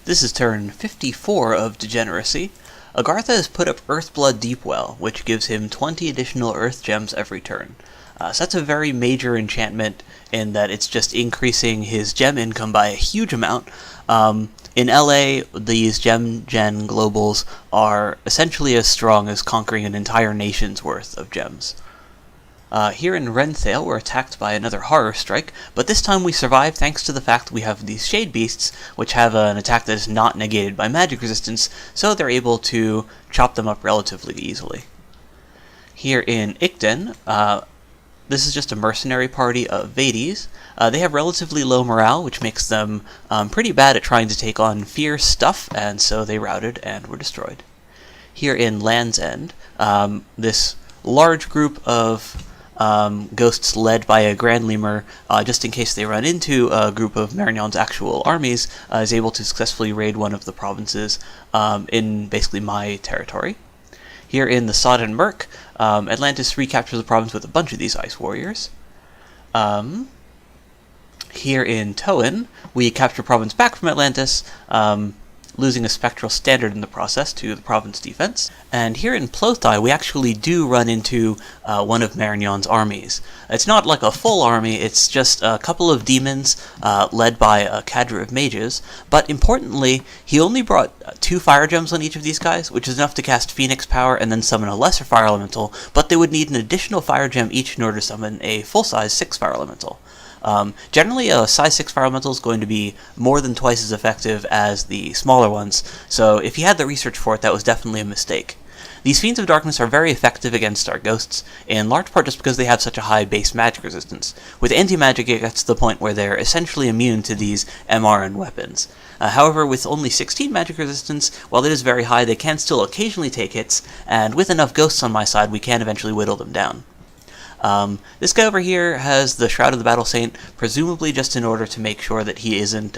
This is turn 54 of Degeneracy. Agartha has put up Earthblood Deepwell, which gives him 20 additional Earth Gems every turn. So that's a very major enchantment in that it's just increasing his gem income by a huge amount. In LA, these gem gen globals are essentially as strong as conquering an entire nation's worth of gems. Here in Renthale, we're attacked by another Horror Strike, but this time we survive thanks to the fact that we have these Shade Beasts, which have an attack that is not negated by magic resistance, so they're able to chop them up relatively easily. Here in Ikden, this is just a mercenary party of Vades. They have relatively low morale, which makes them pretty bad at trying to take on fierce stuff, and so they routed and were destroyed. Here in Land's End, this large group of ghosts led by a Grand Lemur, just in case they run into a group of Marignon's actual armies, is able to successfully raid one of the provinces in basically my territory. Here in the Sodden Merc, Atlantis recaptures the province with a bunch of these Ice Warriors. Here in Toan, we capture province back from Atlantis, losing a Spectral Standard in the process to the province defense. And here in Plothai, we actually do run into one of Marignon's armies. It's not like a full army, it's just a couple of demons led by a cadre of mages, but importantly, he only brought 2 fire gems on each of these guys, which is enough to cast Phoenix Power and then summon a lesser fire elemental, but they would need an additional fire gem each in order to summon a full-size 6 fire elemental. Generally, a size 6 fire elemental is going to be more than twice as effective as the smaller ones, so if you had the research for it, that was definitely a mistake. These Fiends of Darkness are very effective against our ghosts, in large part just because they have such a high base magic resistance. With anti-magic, it gets to the point where they're essentially immune to these MR and weapons. However, with only 16 magic resistance, while it is very high, they can still occasionally take hits, and with enough ghosts on my side, we can eventually whittle them down. This guy over here has the Shroud of the Battle Saint, presumably just in order to make sure that he isn't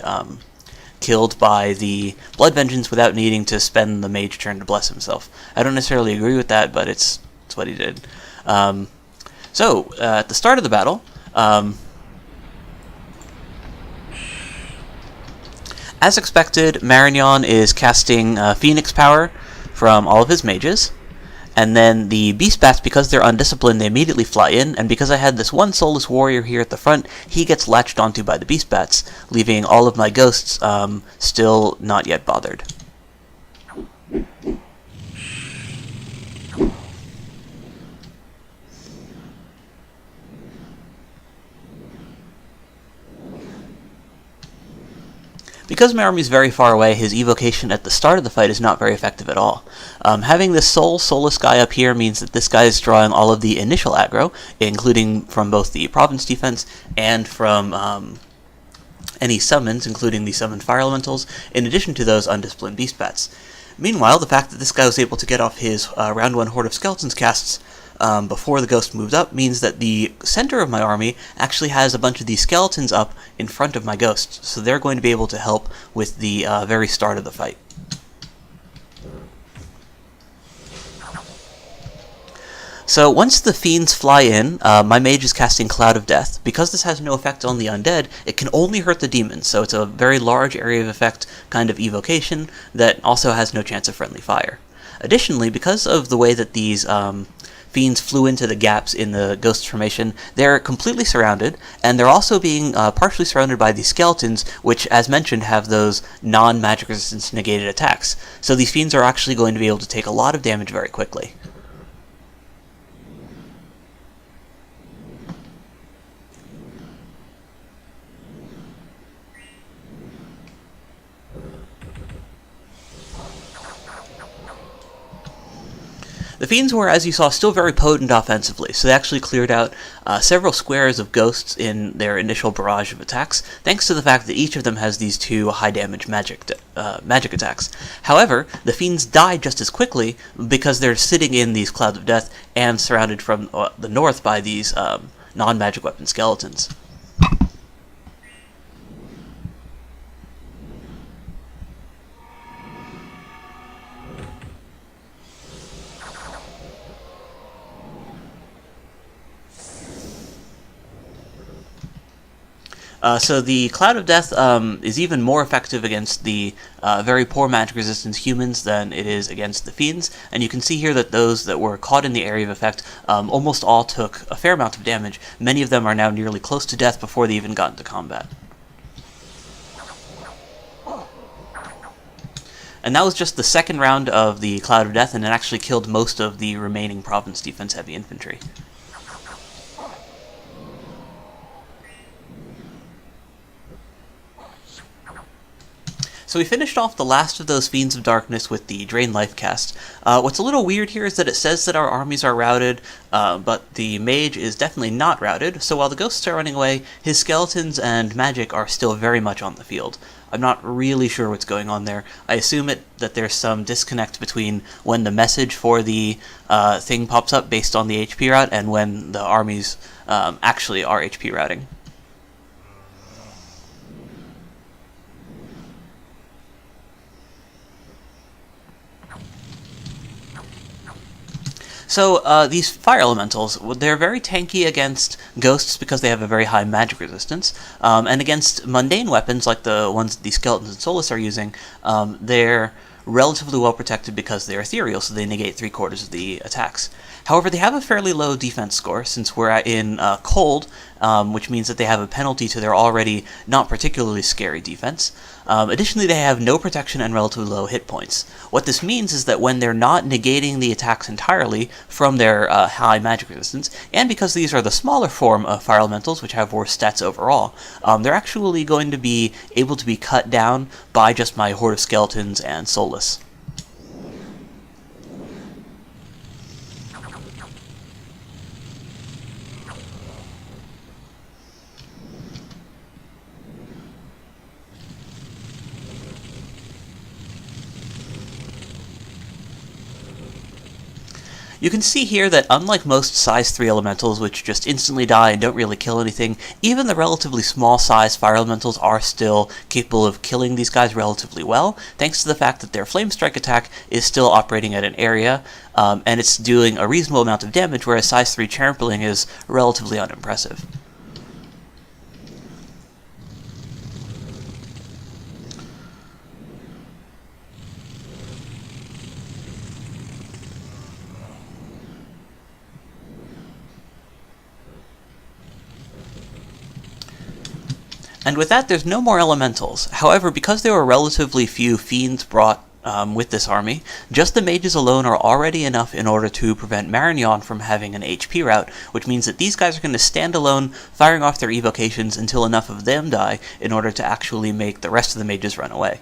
killed by the Blood Vengeance without needing to spend the mage turn to bless himself. I don't necessarily agree with that, but it's what he did. At the start of the battle, as expected, Marignon is casting Phoenix Power from all of his mages. And then the Beast Bats, because they're undisciplined, they immediately fly in, and because I had this one Soulless Warrior here at the front, he gets latched onto by the Beast Bats, leaving all of my ghosts still not yet bothered. Because my army is very far away, his evocation at the start of the fight is not very effective at all. Having this soulless guy up here means that this guy is drawing all of the initial aggro, including from both the province defense and from any summons, including the summoned fire elementals, in addition to those undisciplined beast bats. Meanwhile, the fact that this guy was able to get off his round 1 Horde of Skeletons casts before the ghost moved up means that the center of my army actually has a bunch of these skeletons up in front of my ghosts, so they're going to be able to help with the very start of the fight. So once the fiends fly in, my mage is casting Cloud of Death. Because this has no effect on the undead, it can only hurt the demons, so it's a very large area of effect kind of evocation that also has no chance of friendly fire. Additionally, because of the way that these fiends flew into the gaps in the ghost formation, they're completely surrounded, and they're also being partially surrounded by these skeletons, which, as mentioned, have those non-magic resistance negated attacks. So these fiends are actually going to be able to take a lot of damage very quickly. The Fiends were, as you saw, still very potent offensively, so they actually cleared out several squares of ghosts in their initial barrage of attacks, thanks to the fact that each of them has these 2 high-damage magic attacks. However, the Fiends die just as quickly because they're sitting in these Clouds of Death and surrounded from the north by these non-magic weapon skeletons. So the Cloud of Death is even more effective against the very poor magic resistance humans than it is against the fiends, and you can see here that those that were caught in the area of effect almost all took a fair amount of damage. Many of them are now nearly close to death before they even got into combat. And that was just the second round of the Cloud of Death, and it actually killed most of the remaining Province Defense Heavy Infantry. So we finished off the last of those Fiends of Darkness with the Drain Life cast. What's a little weird here is that it says that our armies are routed, but the Mage is definitely not routed, so while the Ghosts are running away, his Skeletons and Magic are still very much on the field. I'm not really sure what's going on there. I assume that there's some disconnect between when the message for the thing pops up based on the HP route and when the armies actually are HP routing. So these fire elementals, they're very tanky against ghosts because they have a very high magic resistance, and against mundane weapons like the ones the Skeletons and Solus are using, they're relatively well protected because they're ethereal, so they negate 3/4 of the attacks. However, they have a fairly low defense score since we're in cold, which means that they have a penalty to their already not particularly scary defense. Additionally, they have no protection and relatively low hit points. What this means is that when they're not negating the attacks entirely from their high magic resistance, and because these are the smaller form of fire elementals, which have worse stats overall, they're actually going to be able to be cut down by just my Horde of Skeletons and Solus. You can see here that unlike most size 3 elementals, which just instantly die and don't really kill anything, even the relatively small size fire elementals are still capable of killing these guys relatively well, thanks to the fact that their flame strike attack is still operating at an area, and it's doing a reasonable amount of damage, whereas size 3 trampling is relatively unimpressive. And with that, there's no more elementals. However, because there were relatively few fiends brought with this army, just the mages alone are already enough in order to prevent Marignon from having an HP route, which means that these guys are going to stand alone, firing off their evocations until enough of them die in order to actually make the rest of the mages run away.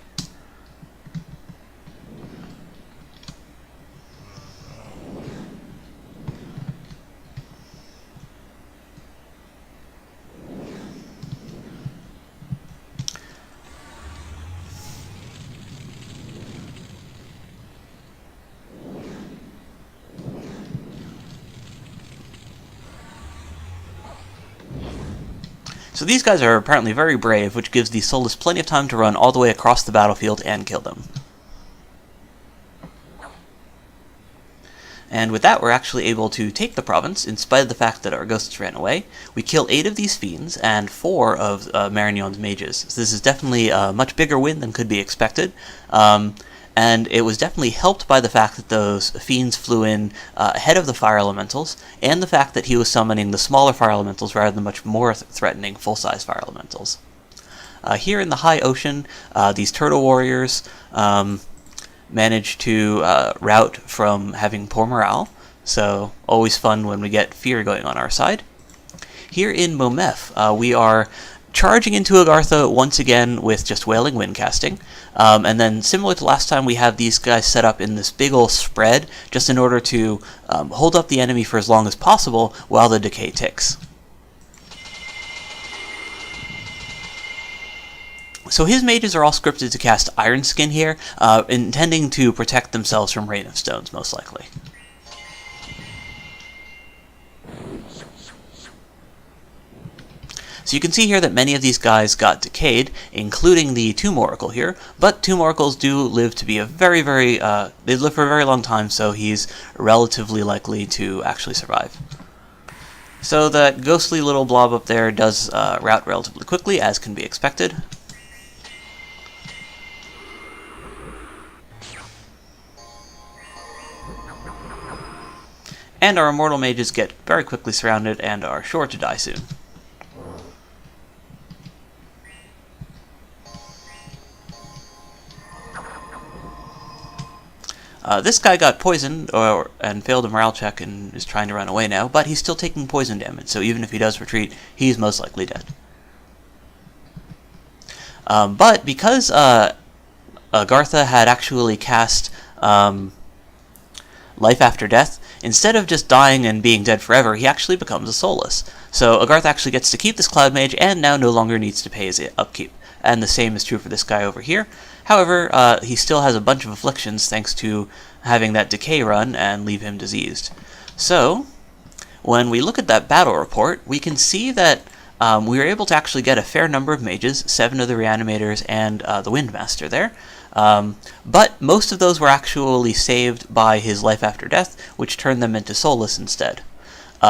So these guys are apparently very brave, which gives the Solus plenty of time to run all the way across the battlefield and kill them. And with that, we're actually able to take the province, in spite of the fact that our ghosts ran away. We kill 8 of these fiends and 4 of Marignon's mages. So this is definitely a much bigger win than could be expected. And it was definitely helped by the fact that those fiends flew in ahead of the fire elementals, and the fact that he was summoning the smaller fire elementals rather than much more threatening full-size fire elementals. Here in the high ocean, these turtle warriors managed to rout from having poor morale, so always fun when we get fear going on our side. Here in Momef, we are charging into Agartha once again with just Wailing Wind casting, and then similar to last time, we have these guys set up in this big ol' spread just in order to hold up the enemy for as long as possible while the decay ticks. So his mages are all scripted to cast Iron Skin here, intending to protect themselves from Rain of Stones, most likely. So you can see here that many of these guys got decayed, including the Tomb Oracle here, but Tomb Oracles do live to be they live for a very long time, so he's relatively likely to actually survive. So that ghostly little blob up there does route relatively quickly, as can be expected. And our immortal mages get very quickly surrounded and are sure to die soon. This guy got poisoned and failed a morale check and is trying to run away now, but he's still taking poison damage, so even if he does retreat, he's most likely dead. But because Agartha had actually cast Life After Death, instead of just dying and being dead forever, he actually becomes a soulless. So Agartha actually gets to keep this Cloud Mage and now no longer needs to pay his upkeep. And the same is true for this guy over here. However, he still has a bunch of afflictions thanks to having that decay run and leave him diseased. So, when we look at that battle report, we can see that we were able to actually get a fair number of mages, 7 of the reanimators and the Windmaster there. But most of those were actually saved by his Life After Death, which turned them into soulless instead.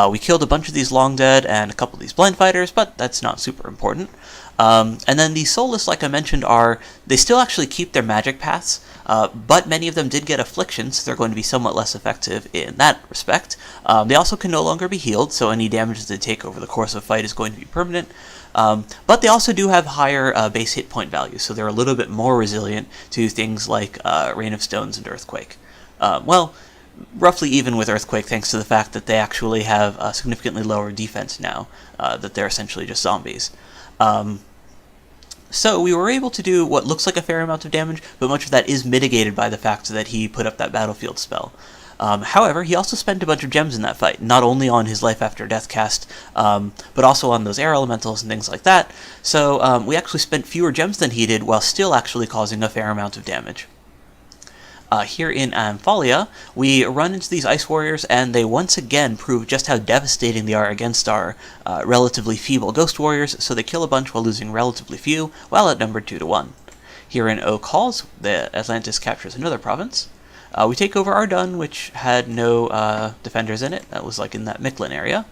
We killed a bunch of these Long Dead and a couple of these Blind Fighters, but that's not super important. And then the soulless, like I mentioned, they still actually keep their magic paths, but many of them did get afflictions, so they're going to be somewhat less effective in that respect. They also can no longer be healed, so any damage that they take over the course of a fight is going to be permanent. But they also do have higher base hit point values, so they're a little bit more resilient to things like Rain of Stones and Earthquake. Well, roughly even with Earthquake, thanks to the fact that they actually have a significantly lower defense now, that they're essentially just zombies. So we were able to do what looks like a fair amount of damage, but much of that is mitigated by the fact that he put up that battlefield spell. However, he also spent a bunch of gems in that fight, not only on his Life After Death cast, but also on those air elementals and things like that. So we actually spent fewer gems than he did, while still actually causing a fair amount of damage. Here in Amphalia, we run into these Ice Warriors, and they once again prove just how devastating they are against our relatively feeble Ghost Warriors, so they kill a bunch while losing relatively few, while outnumbered 2 to 1. Here in Oak Halls, the Atlantis captures another province. We take over Ardun, which had no defenders in it. That was like in that Mictlan area.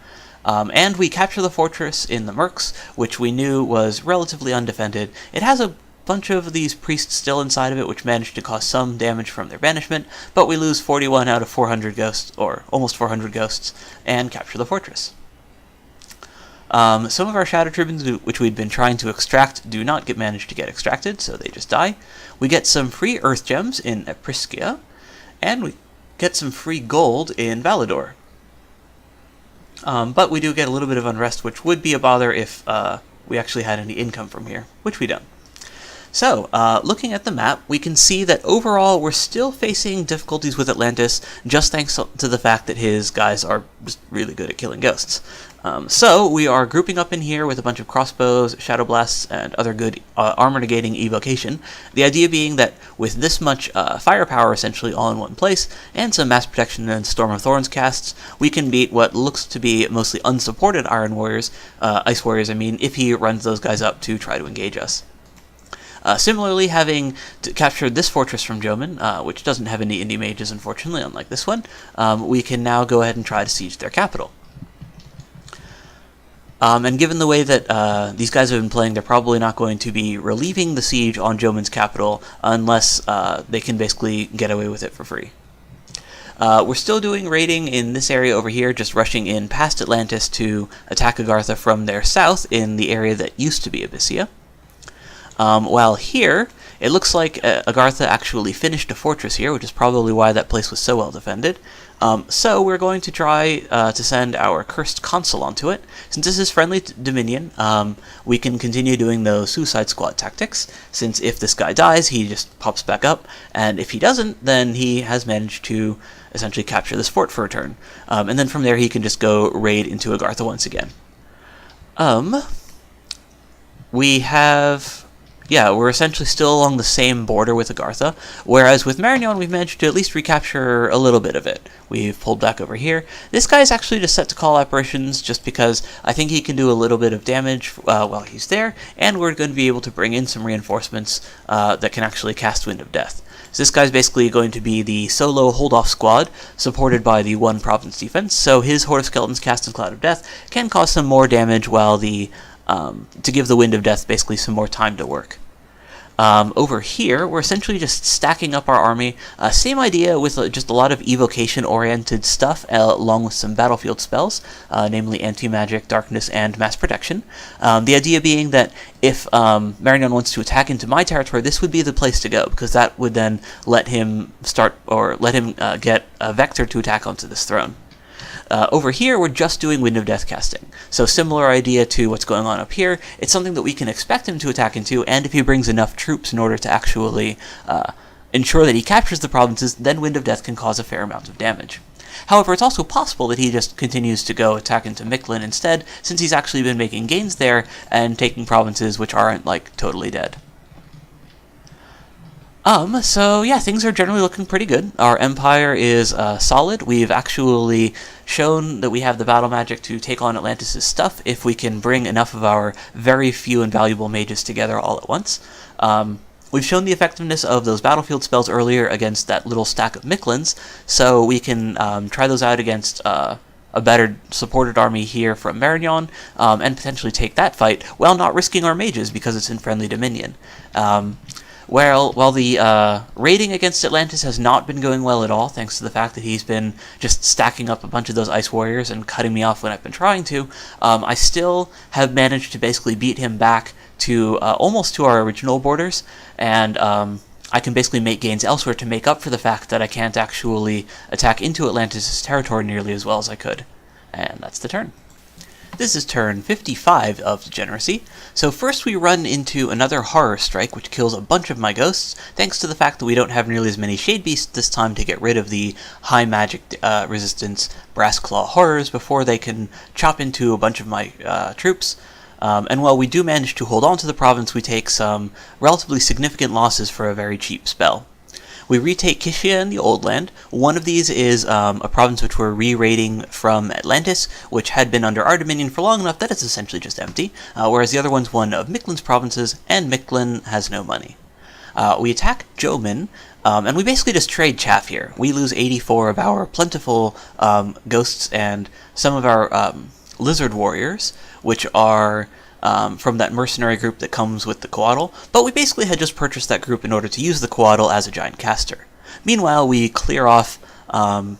And we capture the fortress in the Mercs, which we knew was relatively undefended. It has a bunch of these priests still inside of it, which managed to cause some damage from their banishment, but we lose 41 out of 400 ghosts, or almost 400 ghosts, and capture the fortress. Some of our Shadow Tribunes, which we'd been trying to extract, do not manage to get extracted, so they just die. We get some free Earth Gems in Apriskia, and we get some free gold in Valador. But we do get a little bit of unrest, which would be a bother if we actually had any income from here, which we don't. So, looking at the map, we can see that overall we're still facing difficulties with Atlantis, just thanks to the fact that his guys are just really good at killing ghosts. So, we are grouping up in here with a bunch of crossbows, shadow blasts, and other good armor-negating evocation. The idea being that with this much firepower essentially all in one place, and some mass protection and Storm of Thorns casts, we can beat what looks to be mostly unsupported Ice Warriors, if he runs those guys up to try to engage us. Similarly, having captured this fortress from Jomin, which doesn't have any indie mages, unfortunately, unlike this one, we can now go ahead and try to siege their capital. And given the way that these guys have been playing, they're probably not going to be relieving the siege on Jomin's capital unless they can basically get away with it for free. We're still doing raiding in this area over here, just rushing in past Atlantis to attack Agartha from their south in the area that used to be Abyssia. While here, it looks like Agartha actually finished a fortress here, which is probably why that place was so well defended. So we're going to try to send our Cursed Consul onto it. Since this is friendly to Dominion, we can continue doing those Suicide Squad tactics, since if this guy dies, he just pops back up, and if he doesn't, then he has managed to essentially capture this fort for a turn. And then from there, he can just go raid into Agartha once again. We have Yeah, we're essentially still along the same border with Agartha, whereas with Marignon we've managed to at least recapture a little bit of it. We've pulled back over here. This guy is actually just set to call apparitions just because I think he can do a little bit of damage while he's there, and we're going to be able to bring in some reinforcements that can actually cast Wind of Death. So this guy's basically going to be the solo hold-off squad, supported by the 1 Province defense, so his Horde of Skeletons cast in Cloud of Death can cause some more damage while to give the Wind of Death basically some more time to work. Over here, we're essentially just stacking up our army. Same idea with just a lot of evocation-oriented stuff, along with some battlefield spells, namely anti-magic, darkness, and mass protection. The idea being that if Marignon wants to attack into my territory, this would be the place to go, because that would then let him get a vector to attack onto this throne. Over here, we're just doing Wind of Death casting. So similar idea to what's going on up here. It's something that we can expect him to attack into, and if he brings enough troops in order to actually ensure that he captures the provinces, then Wind of Death can cause a fair amount of damage. However, it's also possible that he just continues to go attack into Mictlan instead, since he's actually been making gains there and taking provinces which aren't, like, totally dead. So yeah, things are generally looking pretty good. Our empire is solid. We've actually shown that we have the battle magic to take on Atlantis' stuff if we can bring enough of our very few and valuable mages together all at once. We've shown the effectiveness of those battlefield spells earlier against that little stack of Mictlans, so we can try those out against a better supported army here from Marignon, and potentially take that fight while not risking our mages because it's in friendly dominion. While the raiding against Atlantis has not been going well at all, thanks to the fact that he's been just stacking up a bunch of those ice warriors and cutting me off when I've been trying to, I still have managed to basically beat him back to almost to our original borders, and I can basically make gains elsewhere to make up for the fact that I can't actually attack into Atlantis' territory nearly as well as I could. And that's the turn. This is turn 55 of Degeneracy. So first we run into another Horror Strike, which kills a bunch of my ghosts, thanks to the fact that we don't have nearly as many Shade Beasts this time to get rid of the high magic resistance Brass Claw Horrors before they can chop into a bunch of my troops. And while we do manage to hold on to the province, we take some relatively significant losses for a very cheap spell. We retake Kishia in the Old Land. One of these is a province which we're re-raiding from Atlantis, which had been under our dominion for long enough that it's essentially just empty, whereas the other one's one of Mictlan's provinces, and Mictlan has no money. We attack Jomin, and we basically just trade chaff here. We lose 84 of our plentiful ghosts and some of our lizard warriors, which are from that mercenary group that comes with the Coatl, but we basically had just purchased that group in order to use the Coatl as a giant caster. Meanwhile, we clear off a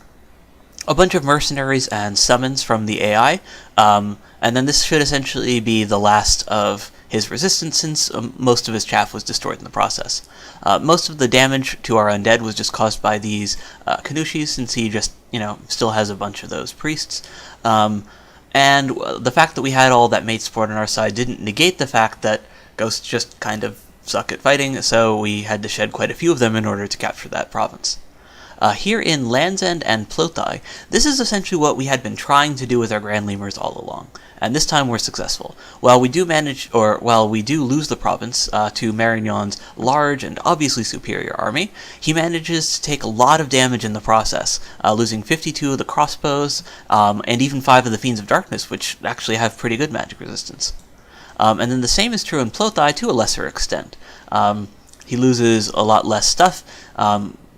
bunch of mercenaries and summons from the AI, and then this should essentially be the last of his resistance, since most of his chaff was destroyed in the process. Most of the damage to our undead was just caused by these Kanushis, since he just, still has a bunch of those priests. And the fact that we had all that mate support on our side didn't negate the fact that ghosts just kind of suck at fighting, so we had to shed quite a few of them in order to capture that province. Here in Land's End and Plothai, this is essentially what we had been trying to do with our Grand Lemurs all along, and this time we're successful. While we do lose the province to Marignon's large and obviously superior army, he manages to take a lot of damage in the process, losing 52 of the crossbows, and even 5 of the Fiends of Darkness, which actually have pretty good magic resistance. And then the same is true in Plothai to a lesser extent. He loses a lot less stuff,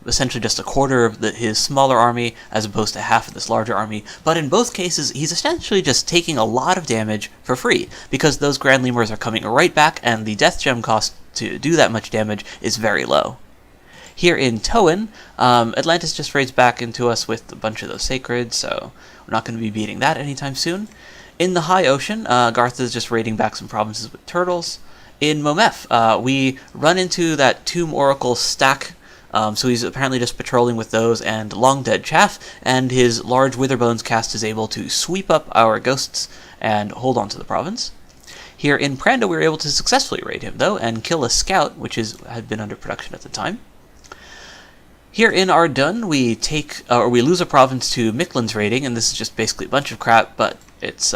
essentially just a quarter of his smaller army as opposed to half of this larger army, but in both cases he's essentially just taking a lot of damage for free, because those Grand Lemurs are coming right back and the death gem cost to do that much damage is very low. Here in Toan, Atlantis just raids back into us with a bunch of those sacred, so we're not going to be beating that anytime soon. In the High Ocean, Garth is just raiding back some provinces with turtles. In Momef, we run into that Tomb Oracle stack. So he's apparently just patrolling with those and Long Dead Chaff, and his large Witherbones cast is able to sweep up our ghosts and hold on to the province. Here in Pranda, we were able to successfully raid him, though, and kill a scout, which had been under production at the time. Here in Ardun, we lose a province to Mictlan's raiding, and this is just basically a bunch of crap, but it's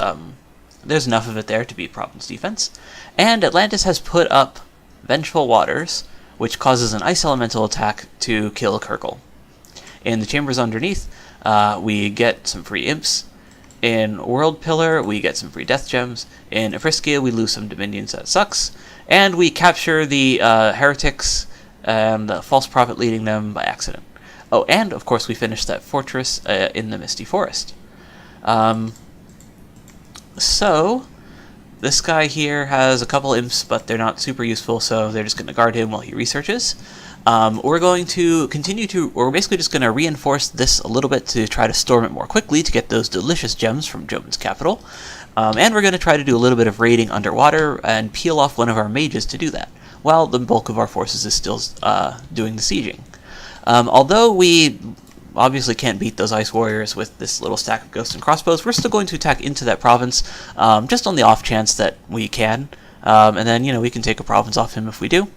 there's enough of it there to beat province defense. And Atlantis has put up Vengeful Waters, which causes an ice elemental attack to kill Kirkle. In the chambers underneath, we get some free imps. In World Pillar, we get some free death gems. In Apriskia, we lose some dominions, that sucks. And we capture the heretics and the false prophet leading them by accident. Oh, and of course we finish that fortress in the Misty Forest. So, this guy here has a couple imps, but they're not super useful, so they're just going to guard him while he researches. We're going to we're basically just going to reinforce this a little bit to try to storm it more quickly to get those delicious gems from Jomen's capital. And we're going to try to do a little bit of raiding underwater and peel off one of our mages to do that, while the bulk of our forces is still doing the sieging. Although we obviously can't beat those ice warriors with this little stack of ghosts and crossbows, we're still going to attack into that province, just on the off chance that we can. And then, we can take a province off him if we do.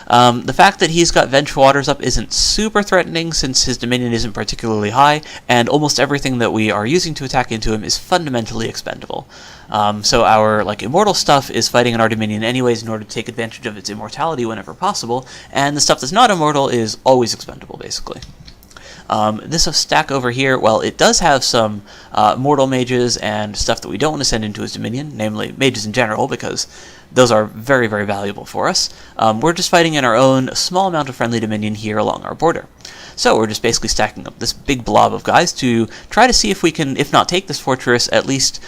The fact that he's got Vengeful Waters up isn't super threatening since his dominion isn't particularly high, and almost everything that we are using to attack into him is fundamentally expendable. So our immortal stuff is fighting in our dominion anyways in order to take advantage of its immortality whenever possible, and the stuff that's not immortal is always expendable, basically. This stack over here, well, it does have some mortal mages and stuff that we don't want to send into his dominion, namely mages in general, because those are very, very valuable for us. We're just fighting in our own small amount of friendly dominion here along our border. So we're just basically stacking up this big blob of guys to try to see if we can, if not take this fortress, at least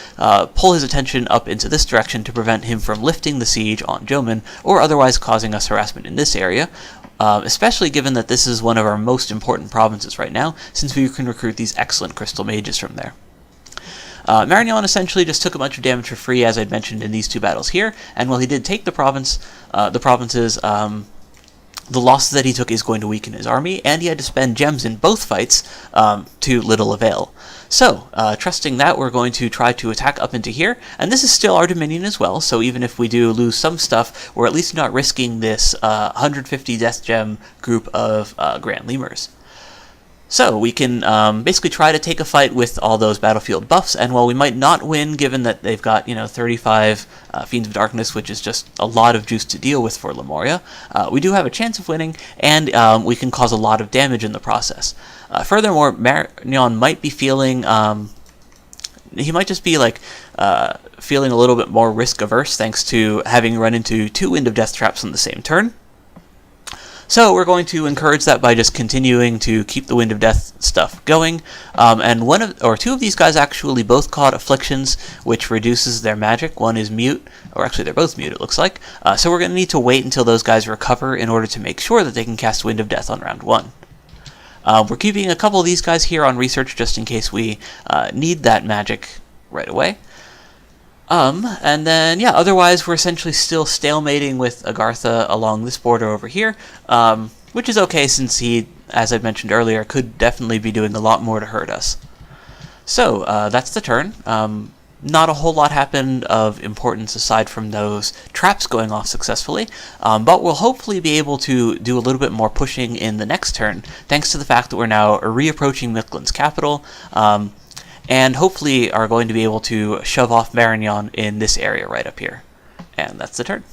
pull his attention up into this direction to prevent him from lifting the siege on Jomen, or otherwise causing us harassment in this area. Especially given that this is one of our most important provinces right now, since we can recruit these excellent crystal mages from there. Marignon essentially just took a bunch of damage for free, as I'd mentioned in these two battles here, and while he did take the provinces, the loss that he took is going to weaken his army, and he had to spend gems in both fights to little avail. So, trusting that, we're going to try to attack up into here, and this is still our dominion as well, so even if we do lose some stuff, we're at least not risking this 150 death gem group of Grand Lemurs. So we can basically try to take a fight with all those battlefield buffs, and while we might not win, given that they've got 35 Fiends of Darkness, which is just a lot of juice to deal with for Lemuria, we do have a chance of winning, and we can cause a lot of damage in the process. Furthermore, Marignon might be feeling he might just be feeling a little bit more risk averse thanks to having run into 2 Wind of Death traps on the same turn. So we're going to encourage that by just continuing to keep the Wind of Death stuff going. And two of these guys actually both caught afflictions, which reduces their magic. One is mute, or actually they're both mute, it looks like. So we're going to need to wait until those guys recover in order to make sure that they can cast Wind of Death on round 1. We're keeping a couple of these guys here on research just in case we need that magic right away. And then, otherwise we're essentially still stalemating with Agartha along this border over here, which is okay since he, as I mentioned earlier, could definitely be doing a lot more to hurt us. So, that's the turn. Not a whole lot happened of importance aside from those traps going off successfully, but we'll hopefully be able to do a little bit more pushing in the next turn, thanks to the fact that we're now reapproaching Miklin's capital, and hopefully are going to be able to shove off Marignon in this area right up here. And that's the turn.